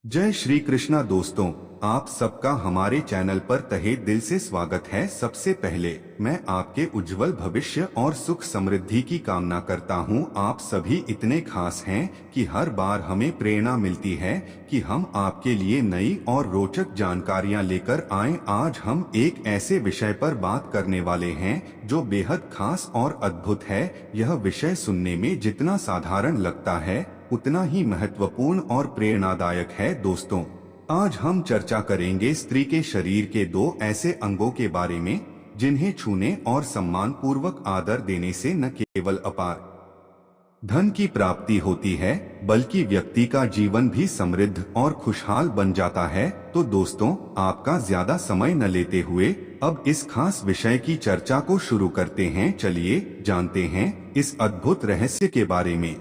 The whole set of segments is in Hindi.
जय श्री कृष्णा दोस्तों, आप सबका हमारे चैनल पर तहे दिल से स्वागत है। सबसे पहले मैं आपके उज्जवल भविष्य और सुख समृद्धि की कामना करता हूं। आप सभी इतने खास हैं कि हर बार हमें प्रेरणा मिलती है कि हम आपके लिए नई और रोचक जानकारियां लेकर आएं। आज हम एक ऐसे विषय पर बात करने वाले हैं जो बेहद खास और अद्भुत है। यह विषय सुनने में जितना साधारण लगता है उतना ही महत्वपूर्ण और प्रेरणादायक है। दोस्तों, आज हम चर्चा करेंगे स्त्री के शरीर के दो ऐसे अंगों के बारे में जिन्हें छूने और सम्मान पूर्वक आदर देने से न केवल अपार धन की प्राप्ति होती है बल्कि व्यक्ति का जीवन भी समृद्ध और खुशहाल बन जाता है। तो दोस्तों, आपका ज्यादा समय न लेते हुए अब इस खास विषय की चर्चा को शुरू करते हैं। चलिए जानते हैं इस अद्भुत रहस्य के बारे में।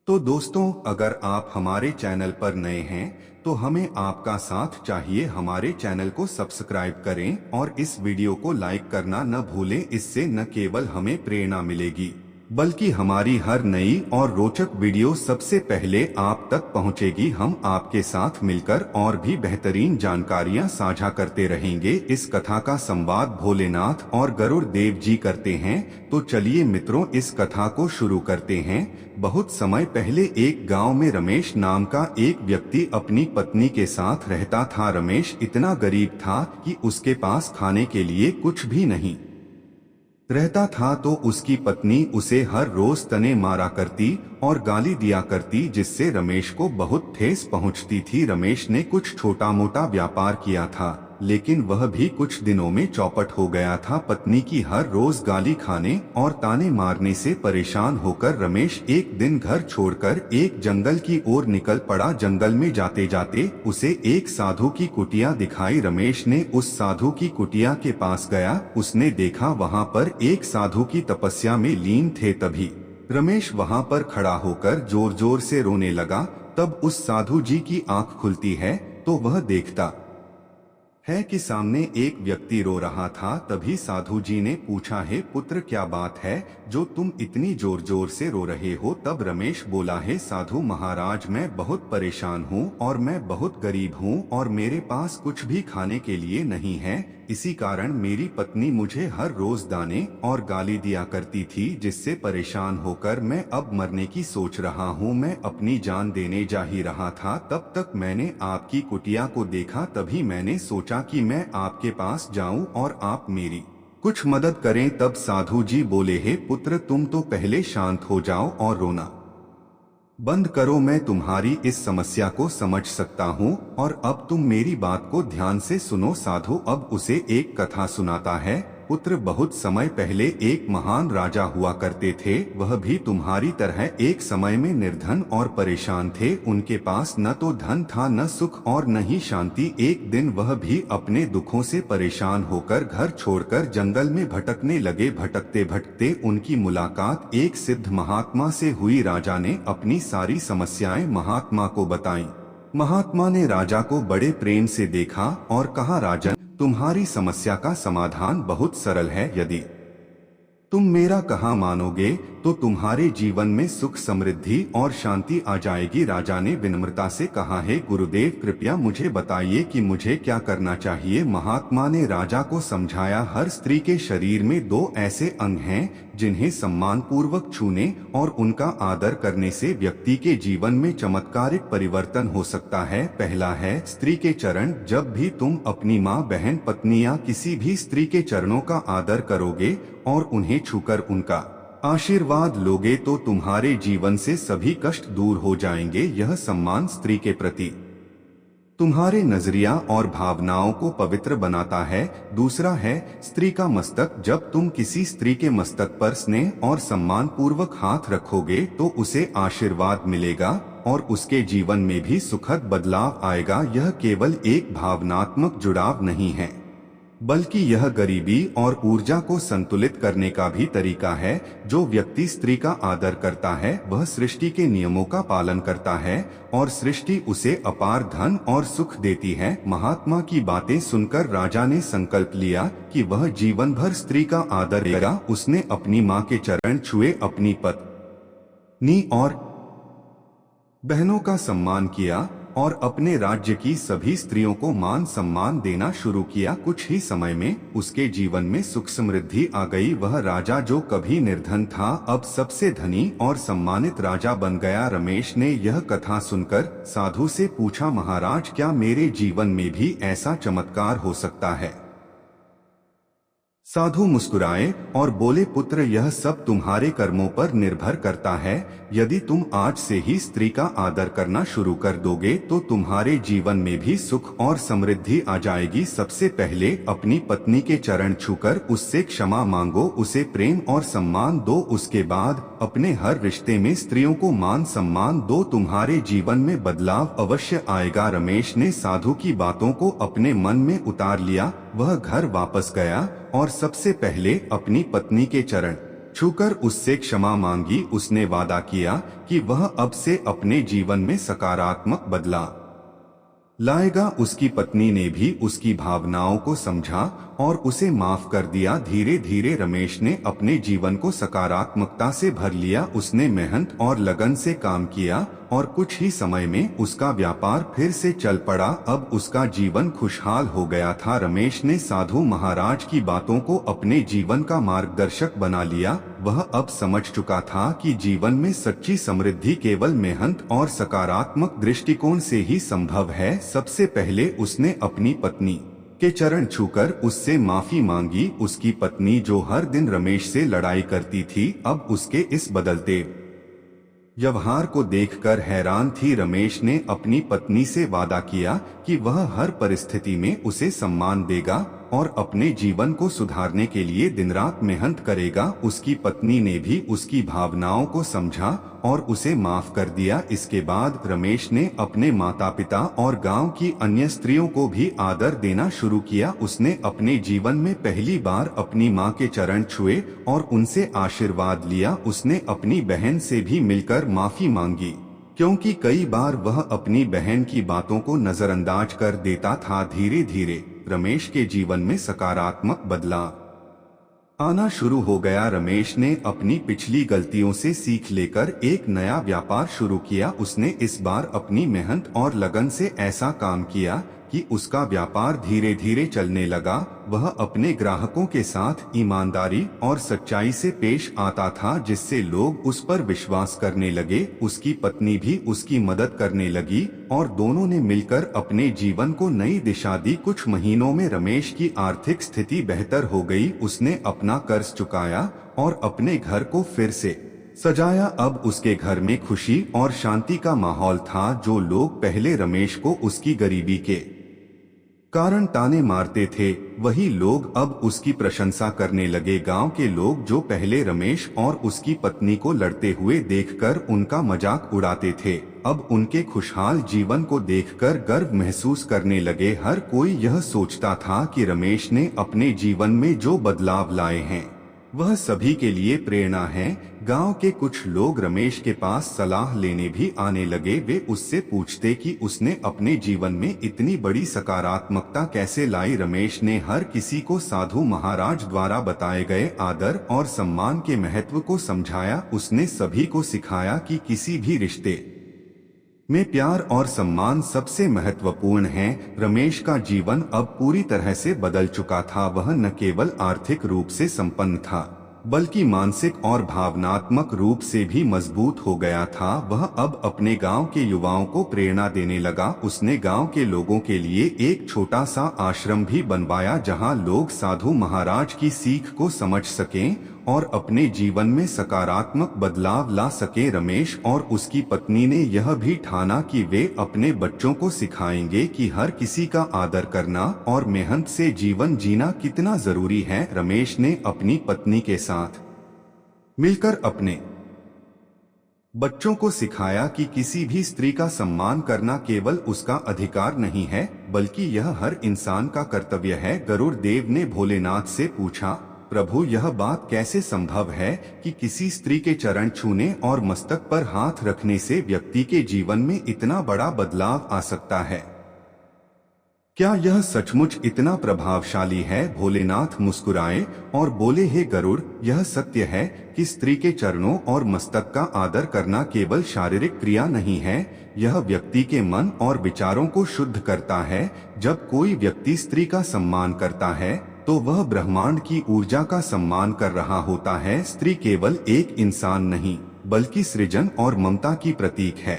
तो दोस्तों, अगर आप हमारे चैनल पर नए हैं तो हमें आपका साथ चाहिए। हमारे चैनल को सब्सक्राइब करें और इस वीडियो को लाइक करना न भूलें। इससे न केवल हमें प्रेरणा मिलेगी बल्कि हमारी हर नई और रोचक वीडियो सबसे पहले आप तक पहुंचेगी। हम आपके साथ मिलकर और भी बेहतरीन जानकारियां साझा करते रहेंगे। इस कथा का संवाद भोलेनाथ और गरुड़ देव जी करते हैं। तो चलिए मित्रों, इस कथा को शुरू करते हैं। बहुत समय पहले एक गांव में रमेश नाम का एक व्यक्ति अपनी पत्नी के साथ रहता था। रमेश इतना गरीब था कि उसके पास खाने के लिए कुछ भी नहीं रहता था, तो उसकी पत्नी उसे हर रोज तने मारा करती और गाली दिया करती, जिससे रमेश को बहुत ठेस पहुंचती थी। रमेश ने कुछ छोटा मोटा व्यापार किया था, लेकिन वह भी कुछ दिनों में चौपट हो गया था। पत्नी की हर रोज गाली खाने और ताने मारने से परेशान होकर रमेश एक दिन घर छोड़कर एक जंगल की ओर निकल पड़ा। जंगल में जाते जाते उसे एक साधु की कुटिया दिखाई। रमेश ने उस साधु की कुटिया के पास गया। उसने देखा वहां पर एक साधु की तपस्या में लीन थे। तभी रमेश वहां पर खड़ा होकर जोर जोर से रोने लगा। तब उस साधु जी की आंख खुलती है तो वह देखता है कि सामने एक व्यक्ति रो रहा था। तभी साधु जी ने पूछा, हे पुत्र, क्या बात है जो तुम इतनी जोर जोर से रो रहे हो? तब रमेश बोला, हे साधु महाराज, मैं बहुत परेशान हूँ और मैं बहुत गरीब हूँ और मेरे पास कुछ भी खाने के लिए नहीं है। इसी कारण मेरी पत्नी मुझे हर रोज दाने और गाली दिया करती थी, जिससे परेशान होकर मैं अब मरने की सोच रहा हूँ। मैं अपनी जान देने जा ही रहा था, तब तक मैंने आपकी कुटिया को देखा। तभी मैंने सोचा कि मैं आपके पास जाऊं और आप मेरी कुछ मदद करें। तब साधु जी बोले, हे पुत्र, तुम तो पहले शांत हो जाओ और रोना बंद करो। मैं तुम्हारी इस समस्या को समझ सकता हूँ और अब तुम मेरी बात को ध्यान से सुनो। साधु अब उसे एक कथा सुनाता है। पुत्र, बहुत समय पहले एक महान राजा हुआ करते थे। वह भी तुम्हारी तरह एक समय में निर्धन और परेशान थे। उनके पास न तो धन था, न सुख और न ही शांति। एक दिन वह भी अपने दुखों से परेशान होकर घर छोड़कर जंगल में भटकने लगे। भटकते भटकते उनकी मुलाकात एक सिद्ध महात्मा से हुई। राजा ने अपनी सारी समस्याएं महात्मा को बताईं। महात्मा ने राजा को बड़े प्रेम से देखा और कहा, राजन, तुम्हारी समस्या का समाधान बहुत सरल है। यदि तुम मेरा कहा मानोगे तो तुम्हारे जीवन में सुख समृद्धि और शांति आ जाएगी। राजा ने विनम्रता से कहा, हे गुरुदेव, कृपया मुझे बताइए कि मुझे क्या करना चाहिए। महात्मा ने राजा को समझाया, हर स्त्री के शरीर में दो ऐसे अंग हैं जिन्हें सम्मान पूर्वक छूने और उनका आदर करने से व्यक्ति के जीवन में चमत्कारिक परिवर्तन हो सकता है। पहला है स्त्री के चरण। जब भी तुम अपनी माँ, बहन, पत्नी या किसी भी स्त्री के चरणों का आदर करोगे और उन्हें छूकर उनका आशीर्वाद लोगे तो तुम्हारे जीवन से सभी कष्ट दूर हो जाएंगे। यह सम्मान स्त्री के प्रति तुम्हारे नजरिया और भावनाओं को पवित्र बनाता है। दूसरा है स्त्री का मस्तक। जब तुम किसी स्त्री के मस्तक पर स्नेह और सम्मान पूर्वक हाथ रखोगे तो उसे आशीर्वाद मिलेगा और उसके जीवन में भी सुखद बदलाव आएगा। यह केवल एक भावनात्मक जुड़ाव नहीं है बल्कि यह गरीबी और ऊर्जा को संतुलित करने का भी तरीका है। जो व्यक्ति स्त्री का आदर करता है वह सृष्टि के नियमों का पालन करता है और सृष्टि उसे अपार धन और सुख देती है। महात्मा की बातें सुनकर राजा ने संकल्प लिया कि वह जीवन भर स्त्री का आदर करेगा। उसने अपनी माँ के चरण छुए, अपनी पत्नी और बहनों का सम्मान किया और अपने राज्य की सभी स्त्रियों को मान सम्मान देना शुरू किया। कुछ ही समय में उसके जीवन में सुख समृद्धि आ गई। वह राजा जो कभी निर्धन था अब सबसे धनी और सम्मानित राजा बन गया। रमेश ने यह कथा सुनकर साधु से पूछा, महाराज क्या मेरे जीवन में भी ऐसा चमत्कार हो सकता है? साधु मुस्कुराए और बोले, पुत्र यह सब तुम्हारे कर्मों पर निर्भर करता है। यदि तुम आज से ही स्त्री का आदर करना शुरू कर दोगे तो तुम्हारे जीवन में भी सुख और समृद्धि आ जाएगी। सबसे पहले अपनी पत्नी के चरण छूकर उससे क्षमा मांगो, उसे प्रेम और सम्मान दो। उसके बाद अपने हर रिश्ते में स्त्रियों को मान सम्मान दो, तुम्हारे जीवन में बदलाव अवश्य आएगा। रमेश ने साधु की बातों को अपने मन में उतार लिया। वह घर वापस गया और सबसे पहले अपनी पत्नी के चरण छूकर उससे क्षमा मांगी। उसने वादा किया कि वह अब से अपने जीवन में सकारात्मक बदलाव लाएगा। उसकी पत्नी ने भी उसकी भावनाओं को समझा और उसे माफ कर दिया। धीरे धीरे रमेश ने अपने जीवन को सकारात्मकता से भर लिया। उसने मेहनत और लगन से काम किया और कुछ ही समय में उसका व्यापार फिर से चल पड़ा। अब उसका जीवन खुशहाल हो गया था। रमेश ने साधु महाराज की बातों को अपने जीवन का मार्गदर्शक बना लिया। वह अब समझ चुका था कि जीवन में सच्ची समृद्धि केवल मेहनत और सकारात्मक दृष्टिकोण से ही संभव है। सबसे पहले उसने अपनी पत्नी के चरण छूकर उससे माफी मांगी। उसकी पत्नी जो हर दिन रमेश से लड़ाई करती थी अब उसके इस बदलते व्यवहार को देखकर हैरान थी। रमेश ने अपनी पत्नी से वादा किया कि वह हर परिस्थिति में उसे सम्मान देगा और अपने जीवन को सुधारने के लिए दिन रात मेहनत करेगा। उसकी पत्नी ने भी उसकी भावनाओं को समझा और उसे माफ कर दिया। इसके बाद रमेश ने अपने माता पिता और गांव की अन्य स्त्रियों को भी आदर देना शुरू किया। उसने अपने जीवन में पहली बार अपनी मां के चरण छुए और उनसे आशीर्वाद लिया। उसने अपनी बहन से भी मिलकर माफी मांगी क्योंकि कई बार वह अपनी बहन की बातों को नजरअंदाज कर देता था। धीरे धीरे रमेश के जीवन में सकारात्मक बदलाव आना शुरू हो गया। रमेश ने अपनी पिछली गलतियों से सीख लेकर एक नया व्यापार शुरू किया। उसने इस बार अपनी मेहनत और लगन से ऐसा काम किया कि उसका व्यापार धीरे धीरे चलने लगा। वह अपने ग्राहकों के साथ ईमानदारी और सच्चाई से पेश आता था जिससे लोग उस पर विश्वास करने लगे। उसकी पत्नी भी उसकी मदद करने लगी और दोनों ने मिलकर अपने जीवन को नई दिशा दी। कुछ महीनों में रमेश की आर्थिक स्थिति बेहतर हो गई। उसने अपना कर्ज चुकाया और अपने घर को फिर से सजाया। अब उसके घर में खुशी और शांति का माहौल था। जो लोग पहले रमेश को उसकी गरीबी के कारण ताने मारते थे वही लोग अब उसकी प्रशंसा करने लगे। गांव के लोग जो पहले रमेश और उसकी पत्नी को लड़ते हुए देखकर उनका मजाक उड़ाते थे अब उनके खुशहाल जीवन को देखकर गर्व महसूस करने लगे। हर कोई यह सोचता था कि रमेश ने अपने जीवन में जो बदलाव लाए हैं वह सभी के लिए प्रेरणा है। गांव के कुछ लोग रमेश के पास सलाह लेने भी आने लगे। वे उससे पूछते कि उसने अपने जीवन में इतनी बड़ी सकारात्मकता कैसे लाई। रमेश ने हर किसी को साधु महाराज द्वारा बताए गए आदर और सम्मान के महत्व को समझाया। उसने सभी को सिखाया कि किसी भी रिश्ते में प्यार और सम्मान सबसे महत्वपूर्ण है। रमेश का जीवन अब पूरी तरह से बदल चुका था। वह न केवल आर्थिक रूप से संपन्न था बल्कि मानसिक और भावनात्मक रूप से भी मजबूत हो गया था। वह अब अपने गांव के युवाओं को प्रेरणा देने लगा। उसने गांव के लोगों के लिए एक छोटा सा आश्रम भी बनवाया जहां लोग साधु महाराज की सीख को समझ सकें और अपने जीवन में सकारात्मक बदलाव ला सके। रमेश और उसकी पत्नी ने यह भी ठाना कि वे अपने बच्चों को सिखाएंगे कि हर किसी का आदर करना और मेहनत से जीवन जीना कितना जरूरी है। रमेश ने अपनी पत्नी के साथ मिलकर अपने बच्चों को सिखाया कि किसी भी स्त्री का सम्मान करना केवल उसका अधिकार नहीं है बल्कि यह हर इंसान का कर्तव्य है। गरुड़ देव ने भोलेनाथ से पूछा, प्रभु यह बात कैसे संभव है कि किसी स्त्री के चरण छूने और मस्तक पर हाथ रखने से व्यक्ति के जीवन में इतना बड़ा बदलाव आ सकता है? क्या यह सचमुच इतना प्रभावशाली है? भोलेनाथ मुस्कुराए और बोले, हे गरुड़, यह सत्य है कि स्त्री के चरणों और मस्तक का आदर करना केवल शारीरिक क्रिया नहीं है, यह व्यक्ति के मन और विचारों को शुद्ध करता है। जब कोई व्यक्ति स्त्री का सम्मान करता है तो वह ब्रह्मांड की ऊर्जा का सम्मान कर रहा होता है। स्त्री केवल एक इंसान नहीं बल्कि सृजन और ममता की प्रतीक है।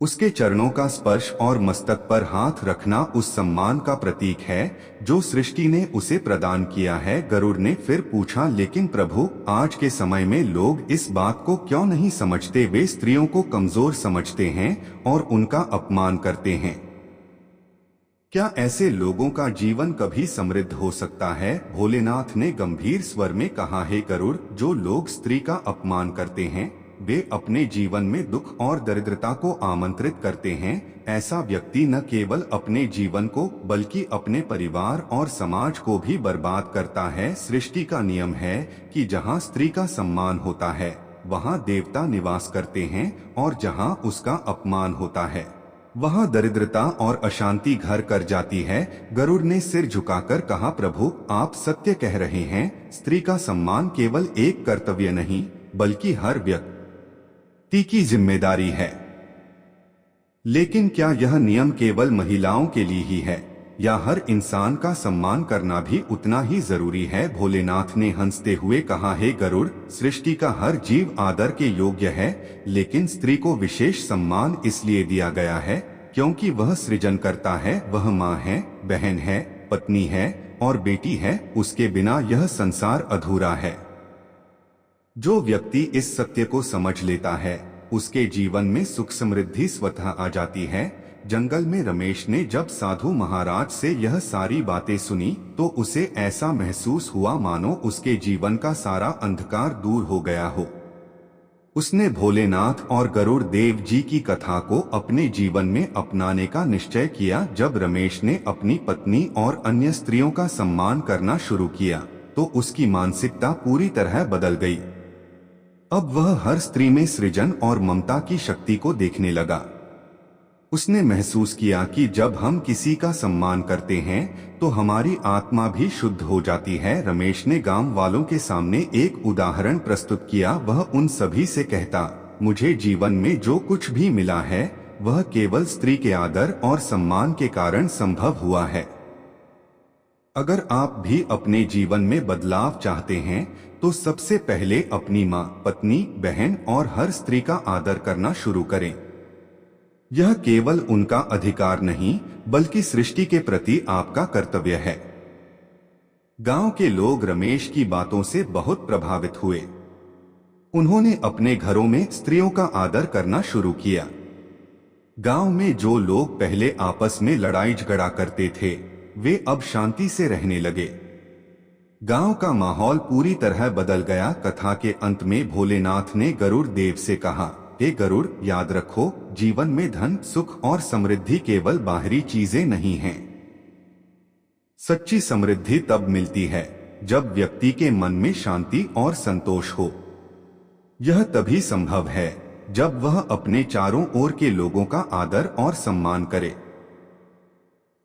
उसके चरणों का स्पर्श और मस्तक पर हाथ रखना उस सम्मान का प्रतीक है जो सृष्टि ने उसे प्रदान किया है। गरुड़ ने फिर पूछा, लेकिन प्रभु, आज के समय में लोग इस बात को क्यों नहीं समझते? वे स्त्रियों को कमजोर समझते हैं और उनका अपमान करते हैं। क्या ऐसे लोगों का जीवन कभी समृद्ध हो सकता है? भोलेनाथ ने गंभीर स्वर में कहा, हे गरुड़, जो लोग स्त्री का अपमान करते हैं वे अपने जीवन में दुख और दरिद्रता को आमंत्रित करते हैं। ऐसा व्यक्ति न केवल अपने जीवन को बल्कि अपने परिवार और समाज को भी बर्बाद करता है। सृष्टि का नियम है कि जहाँ स्त्री का सम्मान होता है वहाँ देवता निवास करते हैं और जहाँ उसका अपमान होता है वहाँ दरिद्रता और अशांति घर कर जाती है। गरुड़ ने सिर झुकाकर कहा, प्रभु, आप सत्य कह रहे हैं। स्त्री का सम्मान केवल एक कर्तव्य नहीं बल्कि हर व्यक्ति की जिम्मेदारी है। लेकिन क्या यह नियम केवल महिलाओं के लिए ही है या हर इंसान का सम्मान करना भी उतना ही जरूरी है? भोलेनाथ ने हंसते हुए कहा, हे गरुड़, सृष्टि का हर जीव आदर के योग्य है, लेकिन स्त्री को विशेष सम्मान इसलिए दिया गया है क्योंकि वह सृजन करता है। वह माँ है, बहन है, पत्नी है और बेटी है। उसके बिना यह संसार अधूरा है। जो व्यक्ति इस सत्य को समझ लेता है उसके जीवन में सुख समृद्धि स्वतः आ जाती है। जंगल में रमेश ने जब साधु महाराज से यह सारी बातें सुनी तो उसे ऐसा महसूस हुआ मानो उसके जीवन का सारा अंधकार दूर हो गया हो। उसने भोलेनाथ और गरुड़ देव जी की कथा को अपने जीवन में अपनाने का निश्चय किया। जब रमेश ने अपनी पत्नी और अन्य स्त्रियों का सम्मान करना शुरू किया तो उसकी मानसिकता पूरी तरह बदल गई। अब वह हर स्त्री में सृजन और ममता की शक्ति को देखने लगा। उसने महसूस किया कि जब हम किसी का सम्मान करते हैं तो हमारी आत्मा भी शुद्ध हो जाती है। रमेश ने गांव वालों के सामने एक उदाहरण प्रस्तुत किया। वह उन सभी से कहता, मुझे जीवन में जो कुछ भी मिला है वह केवल स्त्री के आदर और सम्मान के कारण संभव हुआ है। अगर आप भी अपने जीवन में बदलाव चाहते हैं तो सबसे पहले अपनी माँ, पत्नी, बहन और हर स्त्री का आदर करना शुरू करें। यह केवल उनका अधिकार नहीं बल्कि सृष्टि के प्रति आपका कर्तव्य है। गांव के लोग रमेश की बातों से बहुत प्रभावित हुए। उन्होंने अपने घरों में स्त्रियों का आदर करना शुरू किया। गांव में जो लोग पहले आपस में लड़ाई झगड़ा करते थे वे अब शांति से रहने लगे। गांव का माहौल पूरी तरह बदल गया। कथा के अंत में भोलेनाथ ने गरुड़ देव से कहा, हे गरुड़, याद रखो, जीवन में धन, सुख और समृद्धि केवल बाहरी चीजें नहीं हैं। सच्ची समृद्धि तब मिलती है जब व्यक्ति के मन में शांति और संतोष हो। यह तभी संभव है जब वह अपने चारों ओर के लोगों का आदर और सम्मान करे।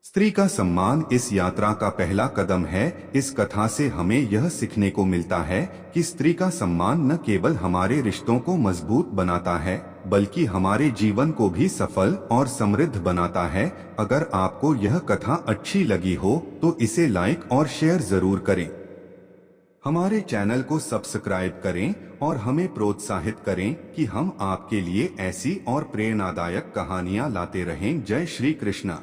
स्त्री का सम्मान इस यात्रा का पहला कदम है। इस कथा से हमें यह सीखने को मिलता है कि स्त्री का सम्मान न केवल हमारे रिश्तों को मजबूत बनाता है बल्कि हमारे जीवन को भी सफल और समृद्ध बनाता है। अगर आपको यह कथा अच्छी लगी हो तो इसे लाइक और शेयर जरूर करें। हमारे चैनल को सब्सक्राइब करें और हमें प्रोत्साहित करें कि हम आपके लिए ऐसी और प्रेरणादायक कहानियां लाते रहें। जय श्री कृष्ण।